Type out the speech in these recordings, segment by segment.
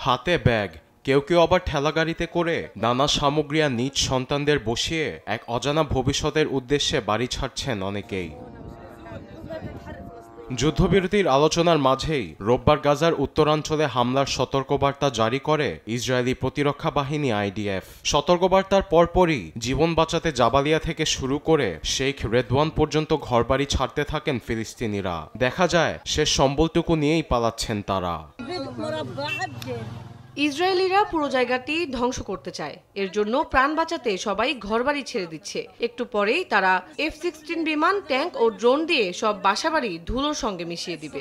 হাতে ব্যাগ, কেউ কেউ আবার ঠেলাগাড়িতে করে নানা সামগ্রী আর নিজ সন্তানদের বসিয়ে এক অজানা ভবিষ্যতের উদ্দেশ্যে বাড়ি ছাড়ছেন অনেকেই। যুদ্ধবিরতির আলোচনার মাঝেই রোববার গাজার উত্তরাঞ্চলে হামলার সতর্কবার্তা জারি করে ইসরায়েলি প্রতিরক্ষা বাহিনী আইডিএফ। সতর্কবার্তার পরপরই জীবন বাঁচাতে জাবালিয়া থেকে শুরু করে শেখ রেদওয়ান পর্যন্ত ঘরবাড়ি ছাড়তে থাকেন ফিলিস্তিনিরা। দেখা যায় শেষ সম্বলটুকু নিয়েই পালাচ্ছেন তারা। ইসরায়েলিরা পুরো জায়গাটি ধ্বংস করতে চায়, এর জন্য প্রাণ বাঁচাতে সবাই ঘরবাড়ি ছেড়ে দিচ্ছে। একটু পরেই তারা F-16 বিমান, ট্যাঙ্ক ও ড্রোন দিয়ে সব বাসাবাড়ি ধুলোর সঙ্গে মিশিয়ে দিবে।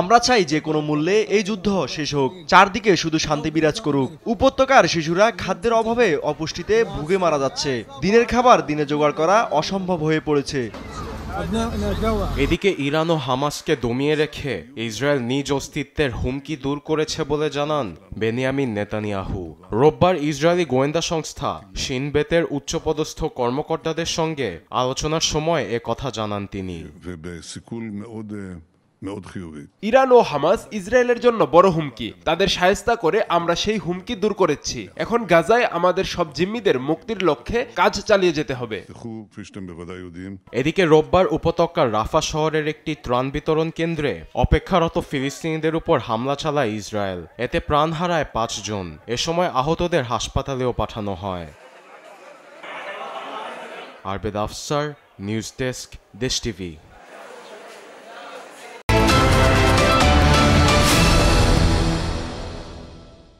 আমরা চাই যে কোনো মূল্যে এই যুদ্ধ শেষ হোক, চারদিকে শুধু শান্তি বিরাজ করুক। উপত্যকার শিশুরা খাদ্যের অভাবে অপুষ্টিতে ভুগে মারা যাচ্ছে। দিনের খাবার দিনে জোগাড় করা অসম্ভব হয়ে পড়েছে। এদিকে ইরান ও হামাসকে দমিয়ে রেখে ইসরায়েল নিজ অস্তিত্বের হুমকি দূর করেছে বলে জানান বেনিয়ামিন নেতানিয়াহু। রোববার ইসরায়েলি গোয়েন্দা সংস্থা শিন বেতের উচ্চপদস্থ কর্মকর্তাদের সঙ্গে আলোচনার সময় এ কথা জানান তিনি। ইরান ও হামাস ইসরায়েলের জন্য বড় হুমকি। তাদের শায়েস্তা করে আমরা সেই হুমকি দূর করেছি। এখন গাজায় আমাদের সব জিম্মিদের মুক্তির লক্ষ্যে কাজ চালিয়ে যেতে হবে। এদিকে রোববার উপত্যকার রাফা শহরের একটি ত্রাণ বিতরণ কেন্দ্রে অপেক্ষারত ফিলিস্তিনিদের উপর হামলা চালায় ইসরায়েল। এতে প্রাণ হারায় 5 জন। এ সময় আহতদের হাসপাতালেও পাঠানো হয়। আরবেদ আফসার, নিউজ ডেস্ক, দেশ টিভি।